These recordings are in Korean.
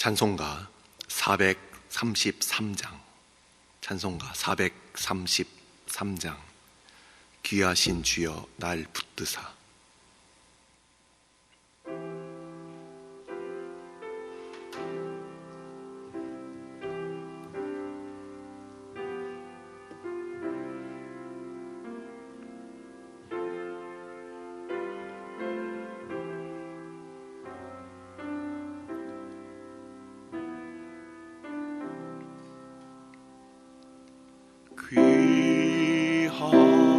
찬송가 433장, 찬송가 433장. 귀하신 주여 날 붙드사.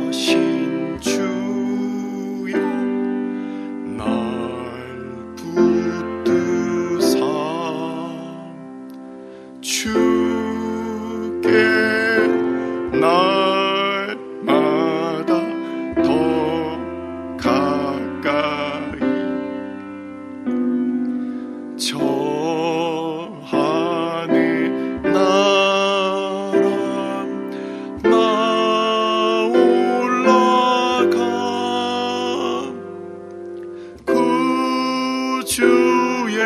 귀하신 주여 날 붙드사 주께 날마다 더 가까이 저 하늘 나라 주의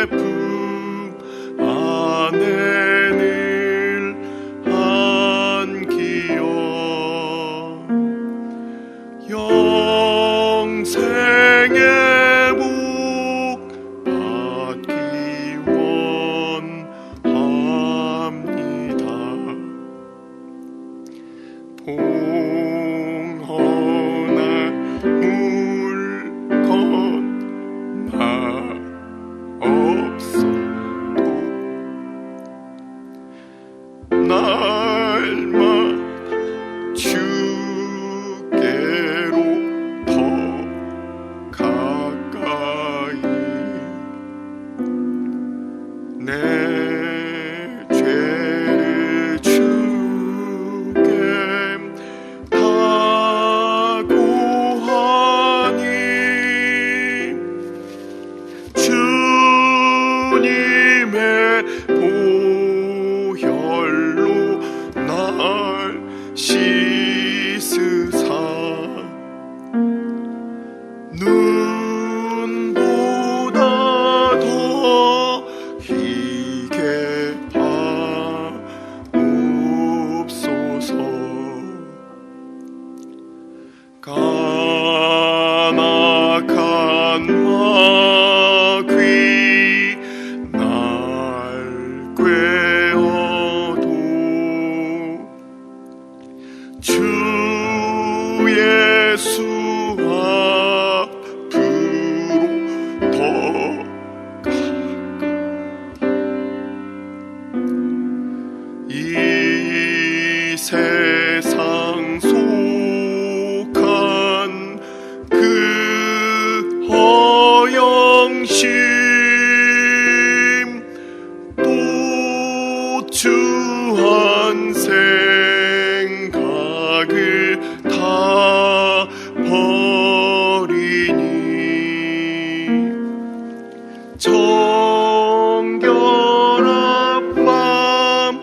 품 안에 늘 안기어 영생의 복 받기 원합니다. 봉헌할 물건 없어도 날마다 주께로 더 가까이 내 죄를 주께 다 고하니 주님의 보혈로 날 씻으사 눈보다 더 희게 하옵소서. 간악한 마귀 날 꾀어도 주 예수 앞으로 더 가까이 이 세상 속한 그 허영심 또 주한 생각을 다 버리니 정결한 맘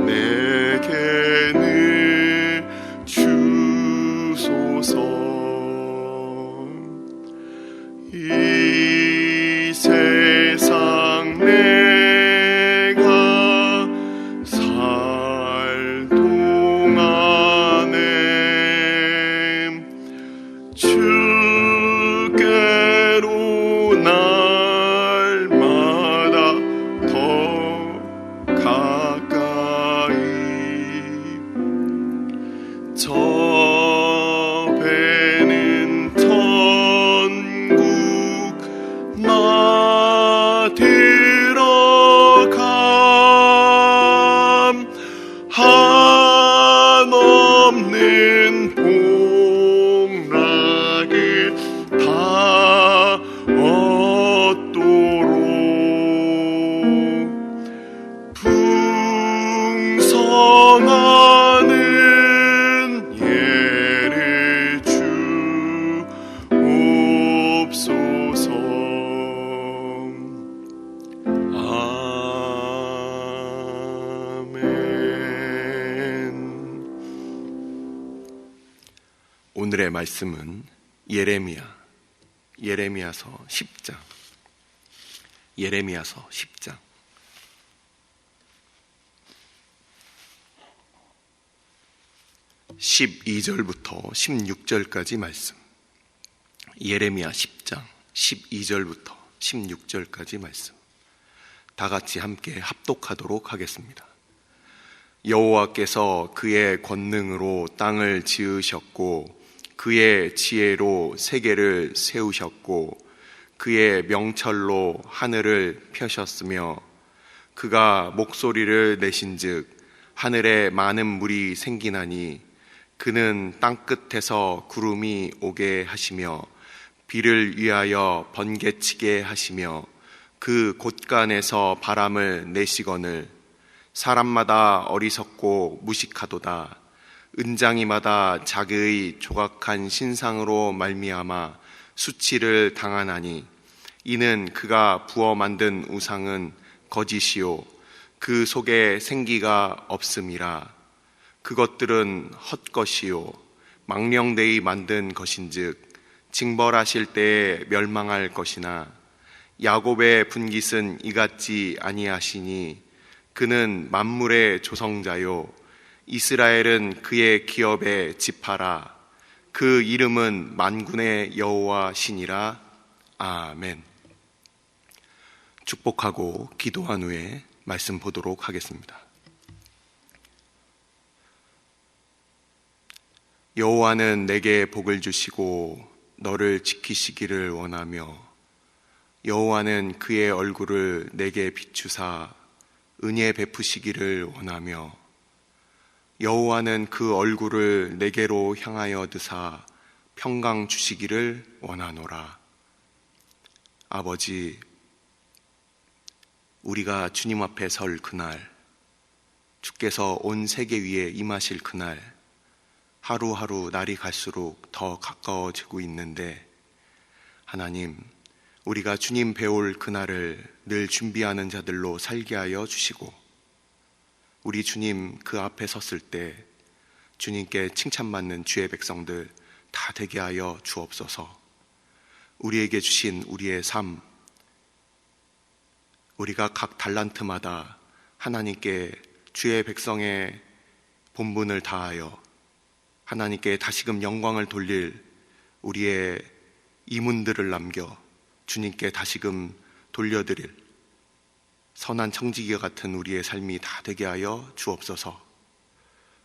내게 늘 주소서. 이 세상 내가 살 동안에 주께로 날마다 더 가까이 저 배는 천국 나 들어감 한없는 복락을 다 얻도록 풍성하는 예를 주옵소서. 아멘. 오늘의 말씀은 예레미야서 10장. 예레미야서 10장 12절부터 16절까지 말씀. 예레미야 10장 12절부터 16절까지 말씀. 다 같이 함께 합독하도록 하겠습니다. 여호와께서 그의 권능으로 땅을 지으셨고 그의 지혜로 세계를 세우셨고 그의 명철로 하늘을 펴셨으며 그가 목소리를 내신즉 하늘에 많은 물이 생기나니 그는 땅끝에서 구름이 오게 하시며 비를 위하여 번개치게 하시며 그 곳간에서 바람을 내시거늘 사람마다 어리석고 무식하도다. 은장이마다 자기의 조각한 신상으로 말미암아 수치를 당하나니 이는 그가 부어 만든 우상은 거짓이요 그 속에 생기가 없음이라. 그것들은 헛것이요 망령되이 만든 것인즉 징벌하실 때에 멸망할 것이나 야곱의 분깃은 이같지 아니하시니 그는 만물의 조성자요 이스라엘은 그의 기업의 지파라. 그 이름은 만군의 여호와시니라. 아멘. 축복하고 기도한 후에 말씀 보도록 하겠습니다. 여호와는 내게 복을 주시고 너를 지키시기를 원하며 여호와는 그의 얼굴을 내게 비추사 은혜 베푸시기를 원하며 여호와는 그 얼굴을 내게로 향하여 드사 평강 주시기를 원하노라. 아버지, 우리가 주님 앞에 설 그날, 주께서 온 세계 위에 임하실 그날, 하루하루 날이 갈수록 더 가까워지고 있는데 하나님, 우리가 주님 배울 그날을 늘 준비하는 자들로 살게 하여 주시고 우리 주님 그 앞에 섰을 때 주님께 칭찬받는 주의 백성들 다 되게 하여 주옵소서. 우리에게 주신 우리의 삶, 우리가 각 달란트마다 하나님께 주의 백성의 본분을 다하여 하나님께 다시금 영광을 돌릴 우리의 이문들을 남겨 주님께 다시금 돌려드릴 선한 청지기와 같은 우리의 삶이 다 되게 하여 주옵소서.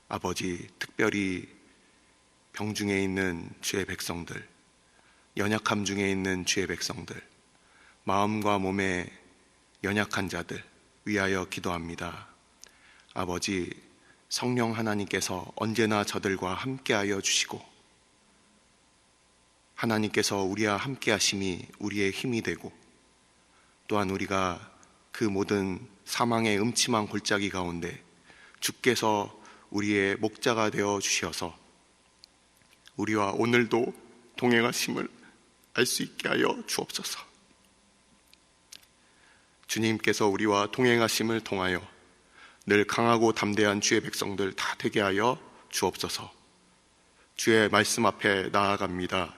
아버지, 특별히 병중에 있는 주의 백성들, 연약함 중에 있는 주의 백성들, 마음과 몸에 연약한 자들 위하여 기도합니다. 아버지, 성령 하나님께서 언제나 저들과 함께하여 주시고 하나님께서 우리와 함께 하심이 우리의 힘이 되고 또한 우리가 그 모든 사망의 음침한 골짜기 가운데 주께서 우리의 목자가 되어 주셔서 우리와 오늘도 동행하심을 알 수 있게 하여 주옵소서. 주님께서 우리와 동행하심을 통하여 늘 강하고 담대한 주의 백성들 다 되게 하여 주옵소서. 주의 말씀 앞에 나아갑니다.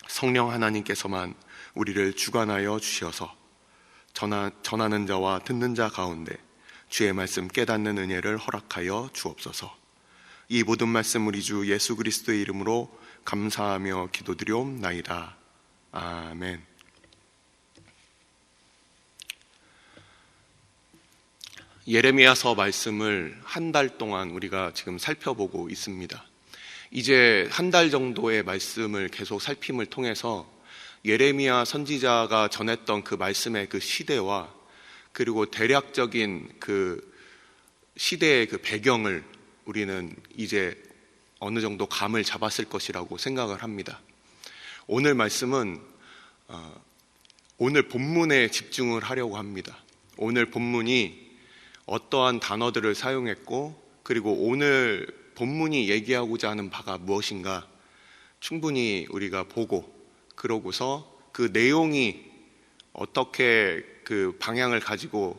성령 하나님께서만 우리를 주관하여 주셔서 전하는 자와 듣는 자 가운데 주의 말씀 깨닫는 은혜를 허락하여 주옵소서. 이 모든 말씀 우리 주 예수 그리스도의 이름으로 감사하며 기도드리옵나이다. 아멘. 예레미야서 말씀을 한 달 동안 우리가 지금 살펴보고 있습니다. 이제 한 달 정도의 말씀을 계속 살핌을 통해서 예레미야 선지자가 전했던 그 말씀의 그 시대와 그리고 대략적인 그 시대의 그 배경을 우리는 이제 어느 정도 감을 잡았을 것이라고 생각을 합니다. 오늘 말씀은 오늘 본문에 집중을 하려고 합니다. 오늘 본문이 어떠한 단어들을 사용했고 그리고 오늘 본문이 얘기하고자 하는 바가 무엇인가 충분히 우리가 보고 그러고서 그 내용이 어떻게 그 방향을 가지고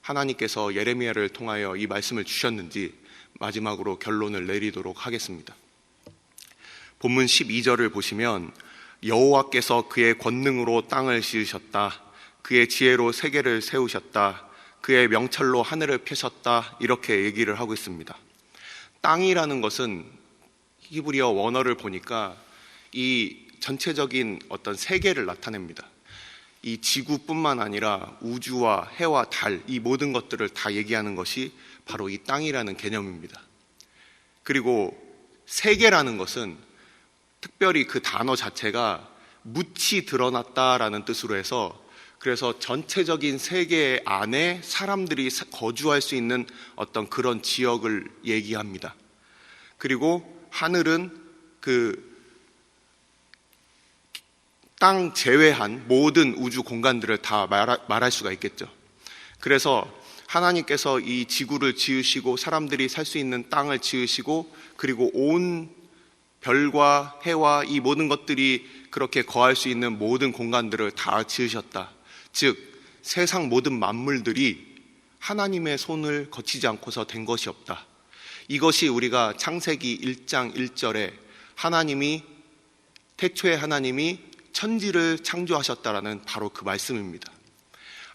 하나님께서 예레미야를 통하여 이 말씀을 주셨는지 마지막으로 결론을 내리도록 하겠습니다. 본문 12절을 보시면 여호와께서 그의 권능으로 땅을 지으셨다. 그의 지혜로 세계를 세우셨다. 그의 명철로 하늘을 펴셨다. 이렇게 얘기를 하고 있습니다. 땅이라는 것은 히브리어 원어를 보니까 이 전체적인 어떤 세계를 나타냅니다. 이 지구뿐만 아니라 우주와 해와 달, 이 모든 것들을 다 얘기하는 것이 바로 이 땅이라는 개념입니다. 그리고 세계라는 것은 특별히 그 단어 자체가 묻히 드러났다라는 뜻으로 해서, 그래서 전체적인 세계 안에 사람들이 거주할 수 있는 어떤 그런 지역을 얘기합니다. 그리고 하늘은 그 땅 제외한 모든 우주 공간들을 다 말할 수가 있겠죠. 그래서 하나님께서 이 지구를 지으시고 사람들이 살 수 있는 땅을 지으시고, 그리고 온 별과 해와 이 모든 것들이 그렇게 거할 수 있는 모든 공간들을 다 지으셨다. 즉 세상 모든 만물들이 하나님의 손을 거치지 않고서 된 것이 없다. 이것이 우리가 창세기 1장 1절에 태초에 하나님이 천지를 창조하셨다라는 바로 그 말씀입니다.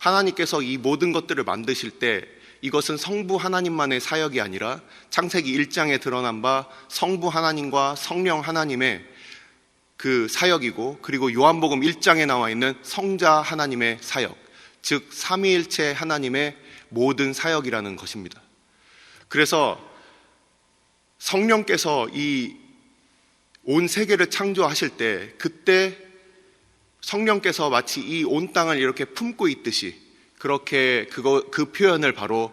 하나님께서 이 모든 것들을 만드실 때 이것은 성부 하나님만의 사역이 아니라 창세기 1장에 드러난 바 성부 하나님과 성령 하나님의 그 사역이고, 그리고 요한복음 1장에 나와 있는 성자 하나님의 사역, 즉 삼위일체 하나님의 모든 사역이라는 것입니다. 그래서 성령께서 이 온 세계를 창조하실 때, 그때 성령께서 마치 이 온 땅을 이렇게 품고 있듯이, 그렇게 그 표현을 바로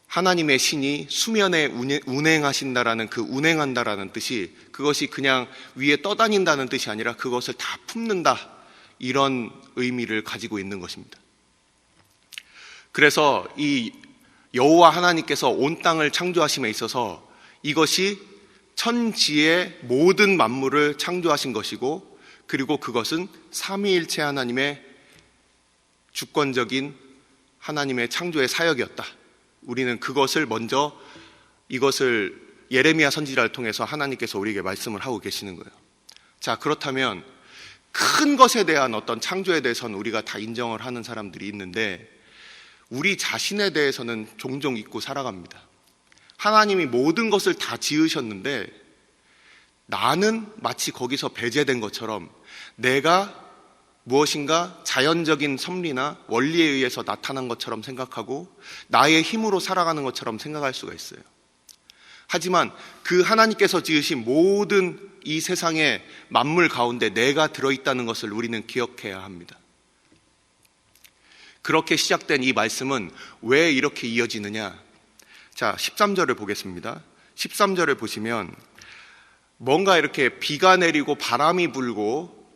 하나님의 신이 수면에 운행하신다라는 그 운행한다라는 뜻이, 그것이 그냥 위에 떠다닌다는 뜻이 아니라 그것을 다 품는다, 이런 의미를 가지고 있는 것입니다. 그래서 이 여호와 하나님께서 온 땅을 창조하심에 있어서 이것이 천지의 모든 만물을 창조하신 것이고, 그리고 그것은 삼위일체 하나님의 주권적인 하나님의 창조의 사역이었다. 우리는 그것을 먼저, 이것을 예레미야 선지자를 통해서 하나님께서 우리에게 말씀을 하고 계시는 거예요. 자, 그렇다면 큰 것에 대한 어떤 창조에 대해서는 우리가 다 인정을 하는 사람들이 있는데, 우리 자신에 대해서는 종종 잊고 살아갑니다. 하나님이 모든 것을 다 지으셨는데 나는 마치 거기서 배제된 것처럼 내가 무엇인가 자연적인 섭리나 원리에 의해서 나타난 것처럼 생각하고 나의 힘으로 살아가는 것처럼 생각할 수가 있어요. 하지만 그 하나님께서 지으신 모든 이 세상의 만물 가운데 내가 들어있다는 것을 우리는 기억해야 합니다. 그렇게 시작된 이 말씀은 왜 이렇게 이어지느냐? 자, 13절을 보겠습니다. 13절을 보시면 뭔가 이렇게 비가 내리고 바람이 불고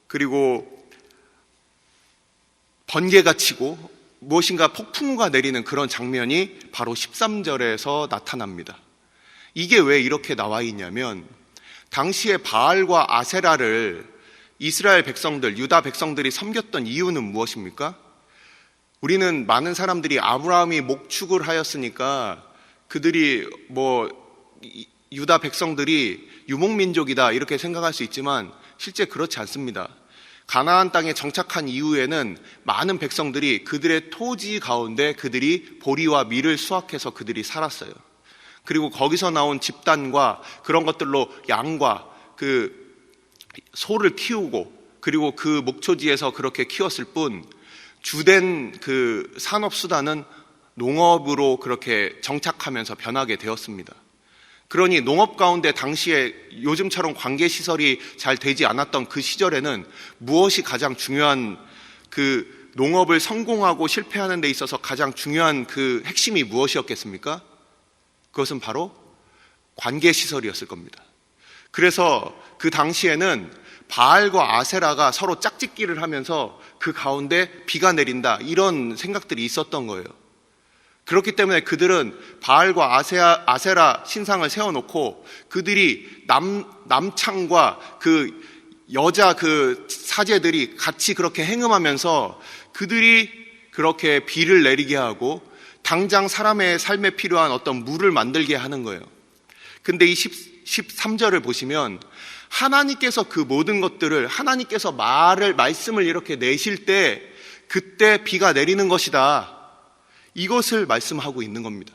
그리고 번개가 치고 무엇인가 폭풍우가 내리는 그런 장면이 바로 13절에서 나타납니다. 이게 왜 이렇게 나와 있냐면, 당시에 바알과 아세라를 이스라엘 백성들, 유다 백성들이 섬겼던 이유는 무엇입니까? 우리는 많은 사람들이 아브라함이 목축을 하였으니까 그들이 유다 백성들이 유목민족이다 이렇게 생각할 수 있지만 실제 그렇지 않습니다. 가나안 땅에 정착한 이후에는 많은 백성들이 그들의 토지 가운데 그들이 보리와 밀을 수확해서 그들이 살았어요. 그리고 거기서 나온 집단과 그런 것들로 양과 그 소를 키우고, 그리고 그 목초지에서 그렇게 키웠을 뿐 주된 그 산업수단은 농업으로 그렇게 정착하면서 변하게 되었습니다. 그러니 농업 가운데 당시에 요즘처럼 관계시설이 잘 되지 않았던 그 시절에는 무엇이 가장 중요한, 그 농업을 성공하고 실패하는 데 있어서 가장 중요한 그 핵심이 무엇이었겠습니까? 그것은 바로 관계시설이었을 겁니다. 그래서 그 당시에는 바알과 아세라가 서로 짝짓기를 하면서 그 가운데 비가 내린다 이런 생각들이 있었던 거예요. 그렇기 때문에 그들은 바알과 아세라 신상을 세워놓고 그들이 남창과 그 여자 그 사제들이 같이 그렇게 행음하면서 그들이 그렇게 비를 내리게 하고 당장 사람의 삶에 필요한 어떤 물을 만들게 하는 거예요. 근데 이 13절을 보시면 하나님께서 그 모든 것들을, 하나님께서 말씀을 이렇게 내실 때 그때 비가 내리는 것이다, 이것을 말씀하고 있는 겁니다.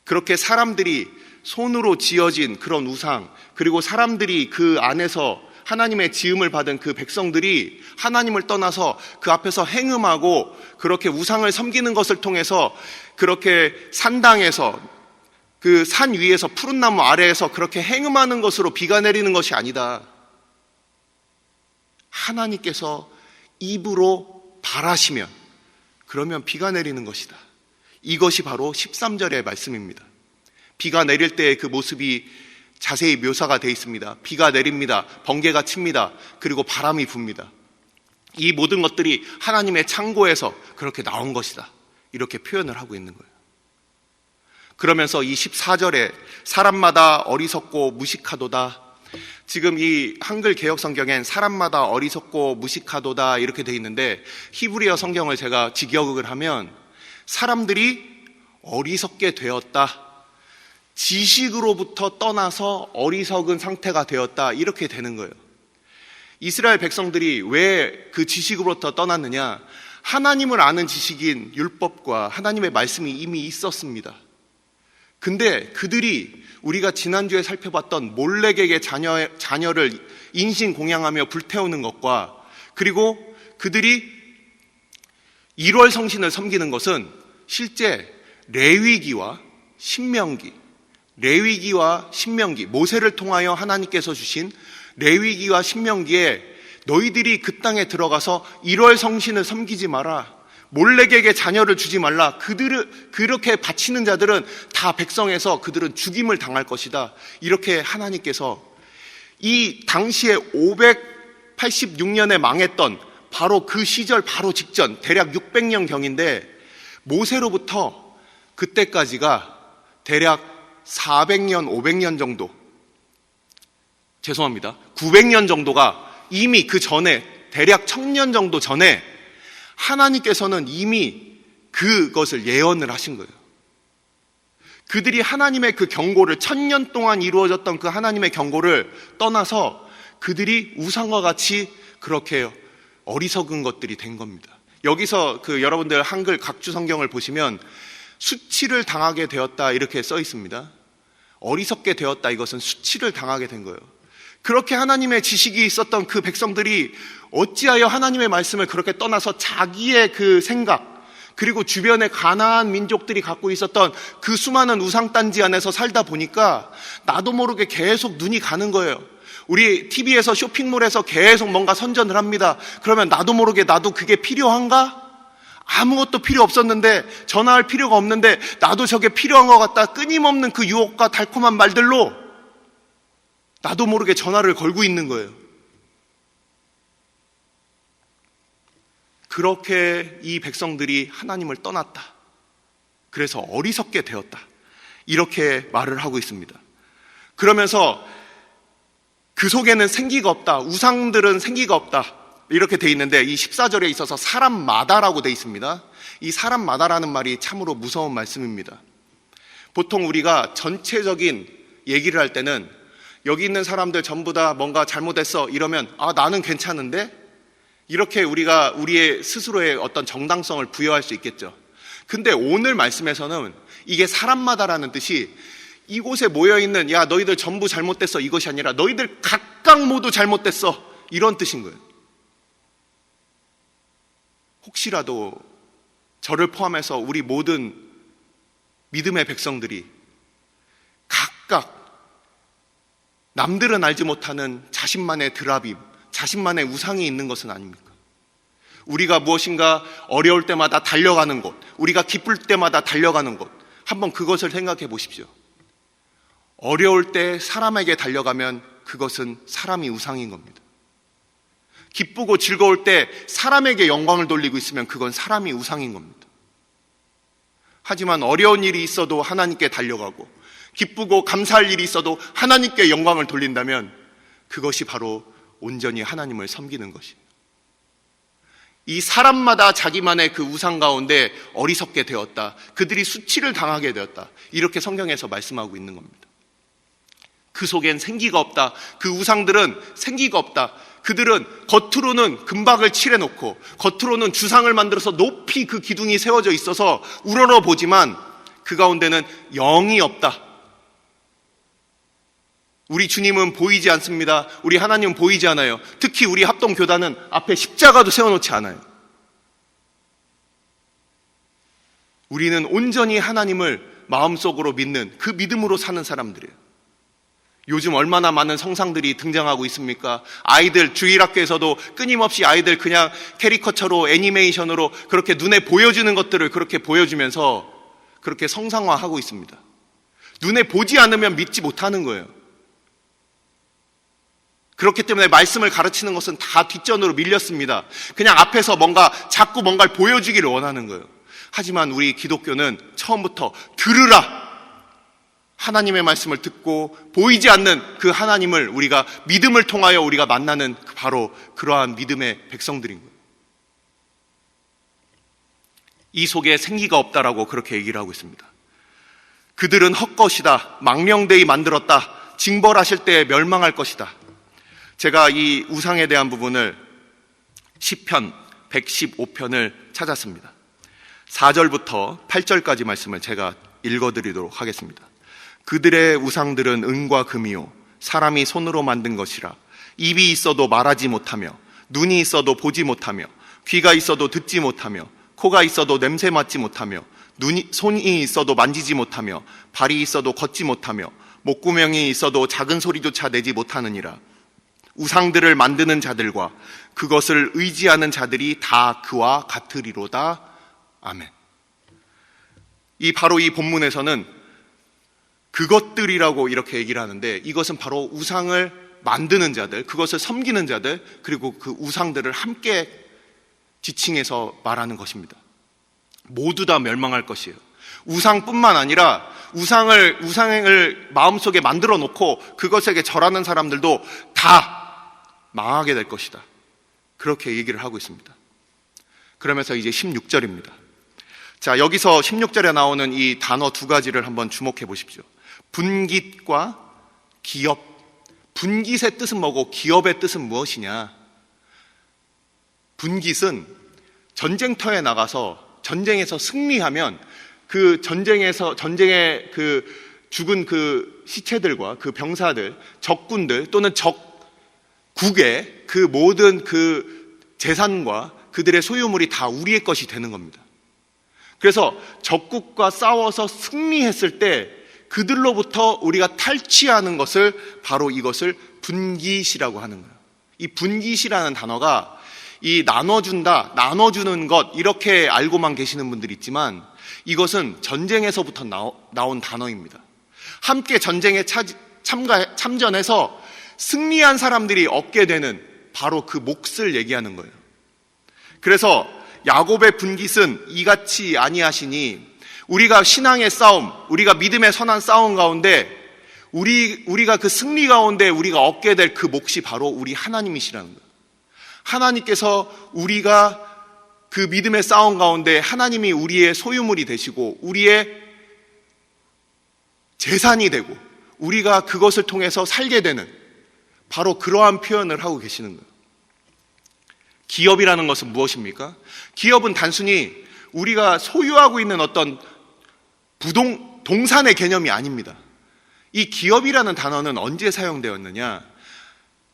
그렇게 사람들이 손으로 지어진 그런 우상, 그리고 사람들이 그 안에서 하나님의 지음을 받은 그 백성들이 하나님을 떠나서 그 앞에서 행음하고 그렇게 우상을 섬기는 것을 통해서 그렇게 산당에서 그 산 위에서 푸른 나무 아래에서 그렇게 행음하는 것으로 비가 내리는 것이 아니다. 하나님께서 입으로 바라시면 그러면 비가 내리는 것이다. 이것이 바로 13절의 말씀입니다. 비가 내릴 때의 그 모습이 자세히 묘사가 되어 있습니다. 비가 내립니다. 번개가 칩니다. 그리고 바람이 붑니다. 이 모든 것들이 하나님의 창고에서 그렇게 나온 것이다. 이렇게 표현을 하고 있는 거예요. 그러면서 이 14절에 사람마다 어리석고 무식하도다. 지금 이 한글 개역 성경엔 사람마다 어리석고 무식하도다 이렇게 되어 있는데, 히브리어 성경을 제가 직역을 하면 사람들이 어리석게 되었다, 지식으로부터 떠나서 어리석은 상태가 되었다, 이렇게 되는 거예요. 이스라엘 백성들이 왜 그 지식으로부터 떠났느냐? 하나님을 아는 지식인 율법과 하나님의 말씀이 이미 있었습니다. 근데 그들이 우리가 지난주에 살펴봤던 몰렉에게 자녀를 인신공양하며 불태우는 것과, 그리고 그들이 1월 성신을 섬기는 것은 실제 레위기와 신명기, 모세를 통하여 하나님께서 주신 레위기와 신명기에 너희들이 그 땅에 들어가서 1월 성신을 섬기지 마라, 몰렉에게 자녀를 주지 말라, 그들을 그렇게 바치는 자들은 다 백성에서 그들은 죽임을 당할 것이다, 이렇게 하나님께서 이 당시에 586년에 망했던 바로 그 시절 바로 직전, 대략 600년경인데 모세로부터 그때까지가 대략 400년, 500년 정도, 900년 정도가 이미 그 전에, 대략 1000년 정도 전에 하나님께서는 이미 그것을 예언을 하신 거예요. 그들이 하나님의 그 경고를, 1000년 동안 이루어졌던 그 하나님의 경고를 떠나서 그들이 우상과 같이 그렇게 어리석은 것들이 된 겁니다. 여기서 그 여러분들 한글 각주 성경을 보시면 수치를 당하게 되었다 이렇게 써 있습니다. 어리석게 되었다, 이것은 수치를 당하게 된 거예요. 그렇게 하나님의 지식이 있었던 그 백성들이 어찌하여 하나님의 말씀을 그렇게 떠나서 자기의 그 생각, 그리고 주변의 가나안 민족들이 갖고 있었던 그 수많은 우상단지 안에서 살다 보니까 나도 모르게 계속 눈이 가는 거예요. 우리 TV에서 쇼핑몰에서 계속 뭔가 선전을 합니다. 그러면 나도 모르게 나도 그게 필요한가? 아무것도 필요 없었는데, 전화할 필요가 없는데 나도 저게 필요한 것 같다, 끊임없는 그 유혹과 달콤한 말들로 나도 모르게 전화를 걸고 있는 거예요. 그렇게 이 백성들이 하나님을 떠났다, 그래서 어리석게 되었다, 이렇게 말을 하고 있습니다. 그러면서 그 속에는 생기가 없다, 우상들은 생기가 없다, 이렇게 돼 있는데 이 14절에 있어서 사람마다라고 돼 있습니다. 이 사람마다라는 말이 참으로 무서운 말씀입니다. 보통 우리가 전체적인 얘기를 할 때는 여기 있는 사람들 전부 다 뭔가 잘못했어 이러면 나는 괜찮은데, 이렇게 우리가 우리의 스스로의 어떤 정당성을 부여할 수 있겠죠. 근데 오늘 말씀에서는 이게 사람마다라는 뜻이 이곳에 모여있는 너희들 전부 잘못됐어 이것이 아니라 너희들 각각 모두 잘못됐어, 이런 뜻인 거예요. 혹시라도 저를 포함해서 우리 모든 믿음의 백성들이 각각 남들은 알지 못하는 자신만의 드라빔, 자신만의 우상이 있는 것은 아닙니까? 우리가 무엇인가 어려울 때마다 달려가는 곳, 우리가 기쁠 때마다 달려가는 곳, 한번 그것을 생각해 보십시오. 어려울 때 사람에게 달려가면 그것은 사람이 우상인 겁니다. 기쁘고 즐거울 때 사람에게 영광을 돌리고 있으면 그건 사람이 우상인 겁니다. 하지만 어려운 일이 있어도 하나님께 달려가고 기쁘고 감사할 일이 있어도 하나님께 영광을 돌린다면 그것이 바로 온전히 하나님을 섬기는 것이에요. 이 사람마다 자기만의 그 우상 가운데 어리석게 되었다, 그들이 수치를 당하게 되었다, 이렇게 성경에서 말씀하고 있는 겁니다. 그 속엔 생기가 없다, 그 우상들은 생기가 없다, 그들은 겉으로는 금박을 칠해놓고 겉으로는 주상을 만들어서 높이 그 기둥이 세워져 있어서 우러러 보지만 그 가운데는 영이 없다, 우리 주님은 보이지 않습니다. 우리 하나님은 보이지 않아요. 특히 우리 합동교단은 앞에 십자가도 세워놓지 않아요. 우리는 온전히 하나님을 마음속으로 믿는 그 믿음으로 사는 사람들이에요. 요즘 얼마나 많은 성상들이 등장하고 있습니까? 아이들, 주일학교에서도 끊임없이 아이들 그냥 캐리커처로, 애니메이션으로 그렇게 눈에 보여주는 것들을 그렇게 보여주면서 그렇게 성상화하고 있습니다. 눈에 보지 않으면 믿지 못하는 거예요. 그렇기 때문에 말씀을 가르치는 것은 다 뒷전으로 밀렸습니다. 그냥 앞에서 자꾸 뭔가를 보여주기를 원하는 거예요. 하지만 우리 기독교는 처음부터 들으라! 하나님의 말씀을 듣고 보이지 않는 그 하나님을 우리가 믿음을 통하여 우리가 만나는 바로 그러한 믿음의 백성들인 거예요. 이 속에 생기가 없다라고 그렇게 얘기를 하고 있습니다. 그들은 헛것이다. 망령되이 만들었다. 징벌하실 때 멸망할 것이다. 제가 이 우상에 대한 부분을 시편 115편을 찾았습니다. 4절부터 8절까지 말씀을 제가 읽어드리도록 하겠습니다. 그들의 우상들은 은과 금이요 사람이 손으로 만든 것이라. 입이 있어도 말하지 못하며 눈이 있어도 보지 못하며 귀가 있어도 듣지 못하며 코가 있어도 냄새 맡지 못하며 손이 있어도 만지지 못하며 발이 있어도 걷지 못하며 목구멍이 있어도 작은 소리조차 내지 못하느니라. 우상들을 만드는 자들과 그것을 의지하는 자들이 다 그와 같으리로다. 아멘. 바로 이 본문에서는 그것들이라고 이렇게 얘기를 하는데, 이것은 바로 우상을 만드는 자들, 그것을 섬기는 자들, 그리고 그 우상들을 함께 지칭해서 말하는 것입니다. 모두 다 멸망할 것이에요. 우상뿐만 아니라 우상을 마음속에 만들어 놓고 그것에게 절하는 사람들도 다 망하게 될 것이다. 그렇게 얘기를 하고 있습니다. 그러면서 이제 16절입니다. 자, 여기서 16절에 나오는 이 단어 두 가지를 한번 주목해 보십시오. 분깃과 기업. 분깃의 뜻은 뭐고 기업의 뜻은 무엇이냐? 분깃은 전쟁터에 나가서 전쟁에서 승리하면 그 전쟁에 그 죽은 그 시체들과 그 병사들, 적군들 또는 적국의 그 모든 그 재산과 그들의 소유물이 다 우리의 것이 되는 겁니다. 그래서 적국과 싸워서 승리했을 때 그들로부터 우리가 탈취하는 것을 바로 이것을 분깃이라고 하는 거예요. 이 분깃이라는 단어가 이 나눠준다, 나눠주는 것 이렇게 알고만 계시는 분들이 있지만 이것은 전쟁에서부터 나온 단어입니다. 함께 전쟁에 참전해서 승리한 사람들이 얻게 되는 바로 그 몫을 얘기하는 거예요. 그래서 야곱의 분깃은 이같이 아니하시니, 우리가 신앙의 싸움, 우리가 믿음의 선한 싸움 가운데 우리가 그 승리 가운데 우리가 얻게 될 그 몫이 바로 우리 하나님이시라는 거예요. 하나님께서 우리가 그 믿음의 싸움 가운데 하나님이 우리의 소유물이 되시고 우리의 재산이 되고 우리가 그것을 통해서 살게 되는 바로 그러한 표현을 하고 계시는 거예요. 기업이라는 것은 무엇입니까? 기업은 단순히 우리가 소유하고 있는 어떤 동산의 개념이 아닙니다. 이 기업이라는 단어는 언제 사용되었느냐?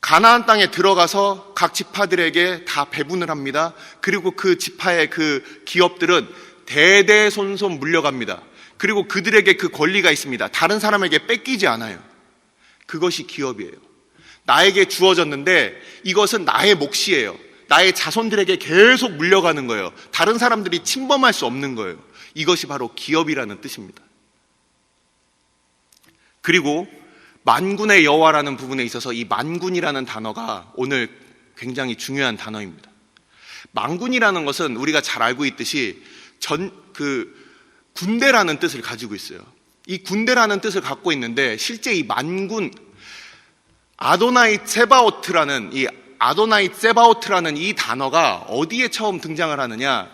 가나안 땅에 들어가서 각 지파들에게 다 배분을 합니다. 그리고 그 지파의 그 기업들은 대대손손 물려갑니다. 그리고 그들에게 그 권리가 있습니다. 다른 사람에게 뺏기지 않아요. 그것이 기업이에요. 나에게 주어졌는데 이것은 나의 몫이에요. 나의 자손들에게 계속 물려가는 거예요. 다른 사람들이 침범할 수 없는 거예요. 이것이 바로 기업이라는 뜻입니다. 그리고 만군의 여호와라는 부분에 있어서 이 만군이라는 단어가 오늘 굉장히 중요한 단어입니다. 만군이라는 것은 우리가 잘 알고 있듯이 군대라는 뜻을 가지고 있어요. 이 군대라는 뜻을 갖고 있는데 실제 이 만군, 아도나이 세바오트라는 이 단어가 어디에 처음 등장을 하느냐?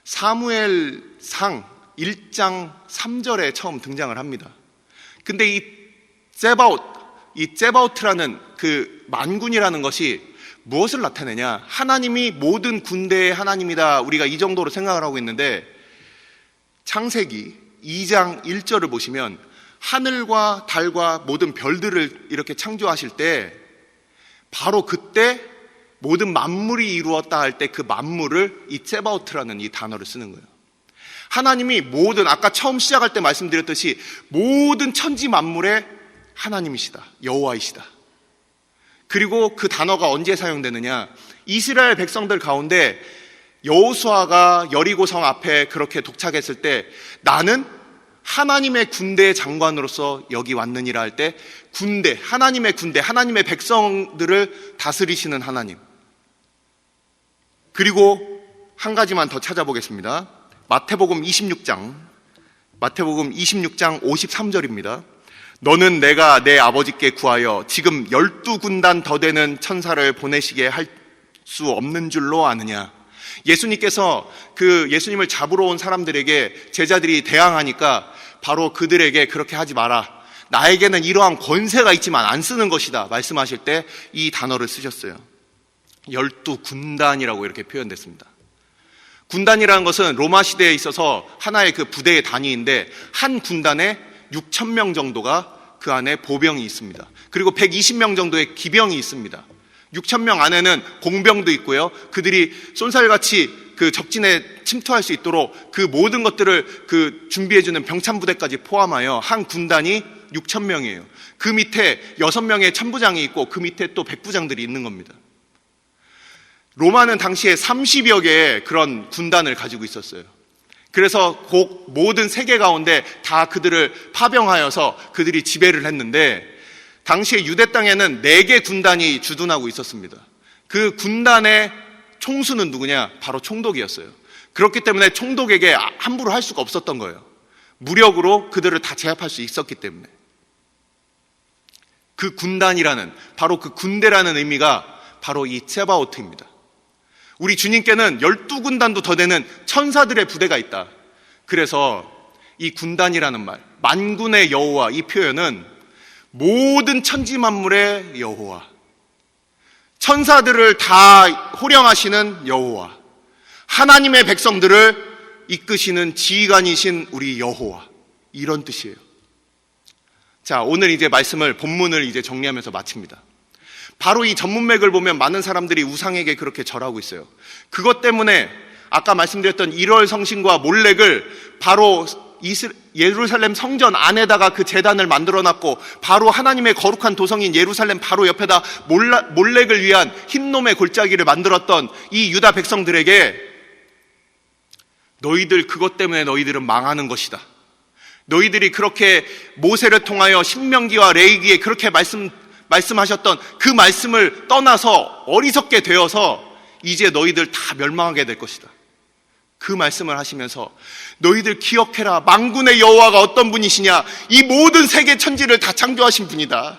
사무엘상 1장 3절에 처음 등장을 합니다. 근데 이 세바오트라는 그 만군이라는 것이 무엇을 나타내냐? 하나님이 모든 군대의 하나님이다. 우리가 이 정도로 생각을 하고 있는데 창세기 2장 1절을 보시면 하늘과 달과 모든 별들을 이렇게 창조하실 때 바로 그때 모든 만물이 이루었다 할 때 그 만물을 이 ጼ바오트라는 이 단어를 쓰는 거예요. 하나님이 모든, 아까 처음 시작할 때 말씀드렸듯이 모든 천지 만물의 하나님이시다, 여호와이시다. 그리고 그 단어가 언제 사용되느냐, 이스라엘 백성들 가운데 여호수아가 여리고성 앞에 그렇게 도착했을 때 나는 하나님의 군대의 장관으로서 여기 왔느니라 할 때 군대, 하나님의 백성들을 다스리시는 하나님. 그리고 한 가지만 더 찾아보겠습니다. 마태복음 26장 53절입니다. 너는 내가 내 아버지께 구하여 지금 12군단 더 되는 천사를 보내시게 할 수 없는 줄로 아느냐. 예수님께서 그 예수님을 잡으러 온 사람들에게 제자들이 대항하니까 바로 그들에게 그렇게 하지 마라, 나에게는 이러한 권세가 있지만 안 쓰는 것이다 말씀하실 때 이 단어를 쓰셨어요. 12군단이라고 이렇게 표현됐습니다. 군단이라는 것은 로마 시대에 있어서 하나의 그 부대의 단위인데 한 군단에 6,000명 정도가 그 안에 보병이 있습니다. 그리고 120명 정도의 기병이 있습니다. 6,000명 안에는 공병도 있고요. 그들이 쏜살같이 그 적진에 침투할 수 있도록 그 모든 것들을 그 준비해주는 병참부대까지 포함하여 한 군단이 6,000명이에요. 그 밑에 6명의 천부장이 있고 그 밑에 또 백부장들이 있는 겁니다. 로마는 당시에 30여 개의 그런 군단을 가지고 있었어요. 그래서 모든 세계 가운데 다 그들을 파병하여서 그들이 지배를 했는데 당시에 유대 땅에는 4개 군단이 주둔하고 있었습니다. 그 군단의 총수는 누구냐? 바로 총독이었어요. 그렇기 때문에 총독에게 함부로 할 수가 없었던 거예요. 무력으로 그들을 다 제압할 수 있었기 때문에. 그 군단이라는, 바로 그 군대라는 의미가 바로 이 ጼ바오트입니다. 우리 주님께는 12군단도 더 되는 천사들의 부대가 있다. 그래서 이 군단이라는 말, 만군의 여호와, 이 표현은 모든 천지 만물의 여호와, 천사들을 다 호령하시는 여호와, 하나님의 백성들을 이끄시는 지휘관이신 우리 여호와, 이런 뜻이에요. 자, 오늘 이제 본문을 이제 정리하면서 마칩니다. 바로 이 전문맥을 보면 많은 사람들이 우상에게 그렇게 절하고 있어요. 그것 때문에 아까 말씀드렸던 1월 성신과 몰렉을 바로 예루살렘 성전 안에다가 그 제단을 만들어놨고 바로 하나님의 거룩한 도성인 예루살렘 바로 옆에다 몰렉을 위한 흰놈의 골짜기를 만들었던 이 유다 백성들에게 너희들 그것 때문에 너희들은 망하는 것이다. 너희들이 그렇게 모세를 통하여 신명기와 레위기에 그렇게 말씀하셨던 그 말씀을 떠나서 어리석게 되어서 이제 너희들 다 멸망하게 될 것이다. 그 말씀을 하시면서 너희들 기억해라, 만군의 여호와가 어떤 분이시냐, 이 모든 세계 천지를 다 창조하신 분이다.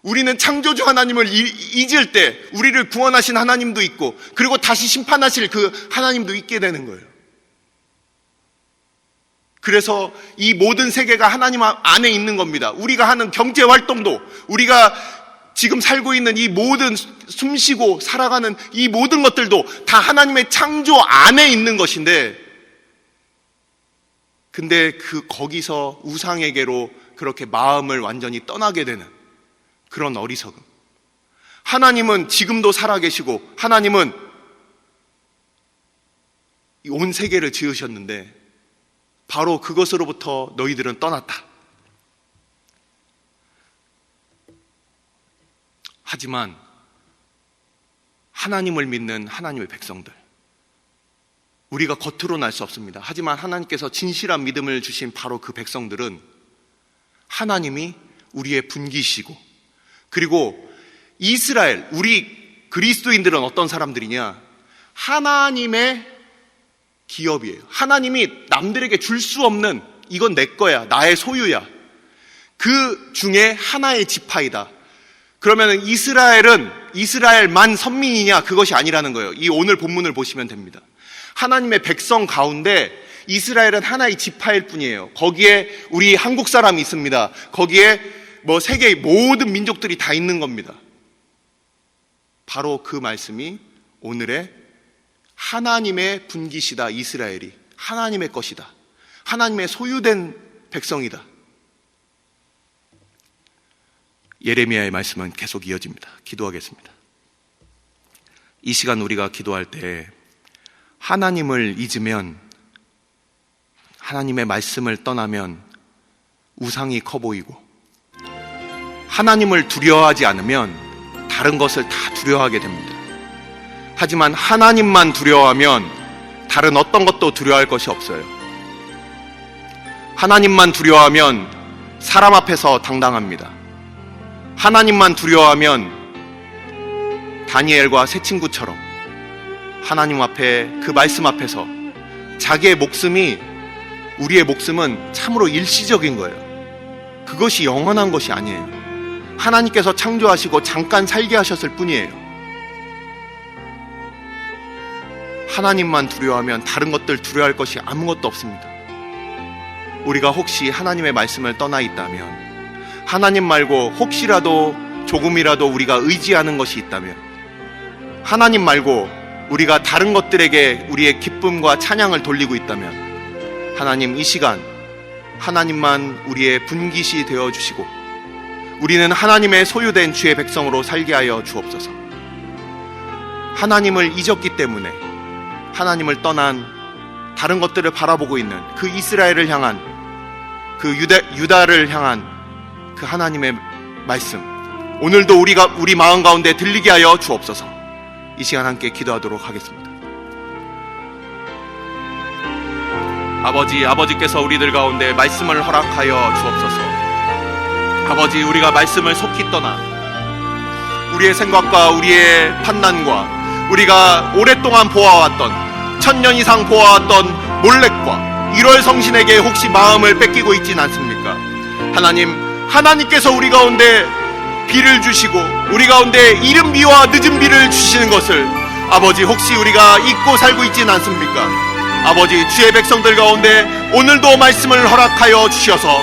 우리는 창조주 하나님을 잊을 때 우리를 구원하신 하나님도 있고 그리고 다시 심판하실 그 하나님도 있게 되는 거예요. 그래서 이 모든 세계가 하나님 안에 있는 겁니다. 우리가 하는 경제 활동도, 우리가 지금 살고 있는 이 모든 숨쉬고 살아가는 이 모든 것들도 다 하나님의 창조 안에 있는 것인데, 근데 거기서 우상에게로 그렇게 마음을 완전히 떠나게 되는 그런 어리석음. 하나님은 지금도 살아계시고 하나님은 온 세계를 지으셨는데 바로 그것으로부터 너희들은 떠났다. 하지만 하나님을 믿는 하나님의 백성들, 우리가 겉으로는 알 수 없습니다. 하지만 하나님께서 진실한 믿음을 주신 바로 그 백성들은 하나님이 우리의 분기시고, 그리고 이스라엘, 우리 그리스도인들은 어떤 사람들이냐? 하나님의 기업이에요. 하나님이 남들에게 줄 수 없는, 이건 내 거야, 나의 소유야, 그 중에 하나의 지파이다. 그러면 이스라엘만 선민이냐? 그것이 아니라는 거예요. 이 오늘 본문을 보시면 됩니다. 하나님의 백성 가운데 이스라엘은 하나의 지파일 뿐이에요. 거기에 우리 한국 사람이 있습니다. 거기에 세계의 모든 민족들이 다 있는 겁니다. 바로 그 말씀이 오늘의 하나님의 분기시다. 이스라엘이 하나님의 것이다. 하나님의 소유된 백성이다. 예레미야의 말씀은 계속 이어집니다. 기도하겠습니다. 이 시간 우리가 기도할 때 하나님을 잊으면, 하나님의 말씀을 떠나면 우상이 커 보이고, 하나님을 두려워하지 않으면 다른 것을 다 두려워하게 됩니다. 하지만 하나님만 두려워하면 다른 어떤 것도 두려워할 것이 없어요. 하나님만 두려워하면 사람 앞에서 당당합니다. 하나님만 두려워하면 다니엘과 새 친구처럼 하나님 앞에, 그 말씀 앞에서 자기의 목숨이, 우리의 목숨은 참으로 일시적인 거예요. 그것이 영원한 것이 아니에요. 하나님께서 창조하시고 잠깐 살게 하셨을 뿐이에요. 하나님만 두려워하면 다른 것들 두려워할 것이 아무것도 없습니다. 우리가 혹시 하나님의 말씀을 떠나 있다면, 하나님 말고 혹시라도 조금이라도 우리가 의지하는 것이 있다면, 하나님 말고 우리가 다른 것들에게 우리의 기쁨과 찬양을 돌리고 있다면, 하나님 이 시간 하나님만 우리의 분깃이 되어주시고 우리는 하나님의 소유된 주의 백성으로 살게 하여 주옵소서. 하나님을 잊었기 때문에 하나님을 떠난 다른 것들을 바라보고 있는 그 이스라엘을 향한, 그 유다를 향한 그 하나님의 말씀, 오늘도 우리 마음 가운데 들리게 하여 주옵소서. 이 시간 함께 기도하도록 하겠습니다. 아버지께서 우리들 가운데 말씀을 허락하여 주옵소서. 아버지, 우리가 말씀을 속히 떠나 우리의 생각과 우리의 판단과 우리가 오랫동안 보아왔던, 1000년 이상 보아왔던 몰렉과 1월 성신에게 혹시 마음을 뺏기고 있진 않습니까? 하나님께서 우리 가운데 비를 주시고 우리 가운데 이른 비와 늦은 비를 주시는 것을 아버지 혹시 우리가 잊고 살고 있진 않습니까? 아버지, 주의 백성들 가운데 오늘도 말씀을 허락하여 주셔서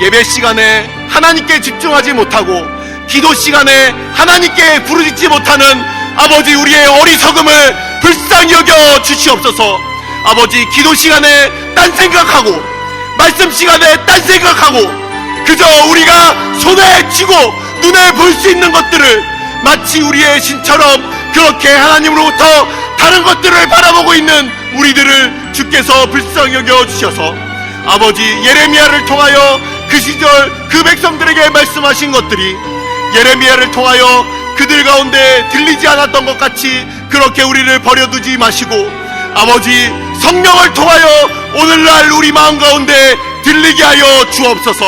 예배 시간에 하나님께 집중하지 못하고 기도 시간에 하나님께 부르짖지 못하는 아버지 우리의 어리석음을 불쌍히 여겨 주시옵소서. 아버지, 기도 시간에 딴 생각하고 말씀 시간에 딴 생각하고 그저 우리가 손에 쥐고 눈에 볼 수 있는 것들을 마치 우리의 신처럼 그렇게 하나님으로부터 다른 것들을 바라보고 있는 우리들을 주께서 불쌍히 여겨 주셔서 아버지, 예레미야를 통하여 그 시절 그 백성들에게 말씀하신 것들이 예레미야를 통하여 그들 가운데 들리지 않았던 것 같이 그렇게 우리를 버려두지 마시고 아버지, 성령을 통하여 오늘날 우리 마음 가운데 들리게 하여 주옵소서.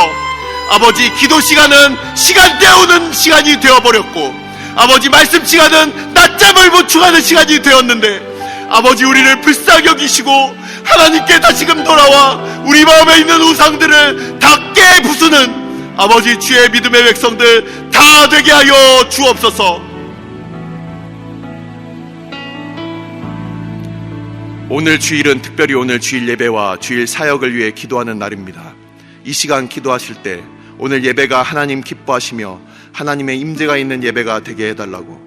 아버지, 기도 시간은 시간 때우는 시간이 되어버렸고 아버지, 말씀 시간은 낮잠을 보충하는 시간이 되었는데 아버지, 우리를 불쌍히 여기시고 하나님께 다시금 돌아와 우리 마음에 있는 우상들을 다 깨부수는 아버지, 주의 믿음의 백성들 다 되게 하여 주옵소서. 오늘 주일은 특별히 오늘 주일 예배와 주일 사역을 위해 기도하는 날입니다. 이 시간 기도하실 때 오늘 예배가 하나님 기뻐하시며 하나님의 임재가 있는 예배가 되게 해달라고,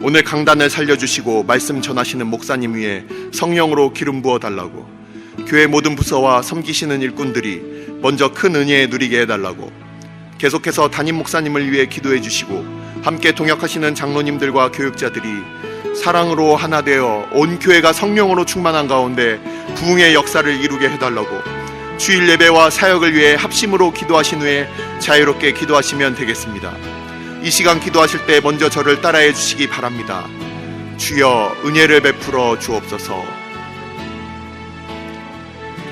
오늘 강단을 살려주시고 말씀 전하시는 목사님 위에 성령으로 기름 부어달라고, 교회 모든 부서와 섬기시는 일꾼들이 먼저 큰 은혜 누리게 해달라고, 계속해서 담임 목사님을 위해 기도해 주시고 함께 동역하시는 장로님들과 교육자들이 사랑으로 하나 되어 온 교회가 성령으로 충만한 가운데 부흥의 역사를 이루게 해달라고, 주일 예배와 사역을 위해 합심으로 기도하신 후에 자유롭게 기도하시면 되겠습니다. 이 시간 기도하실 때 먼저 저를 따라해 주시기 바랍니다. 주여, 은혜를 베풀어 주옵소서.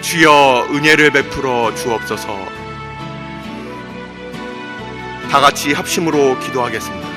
주여, 은혜를 베풀어 주옵소서. 다 같이 합심으로 기도하겠습니다.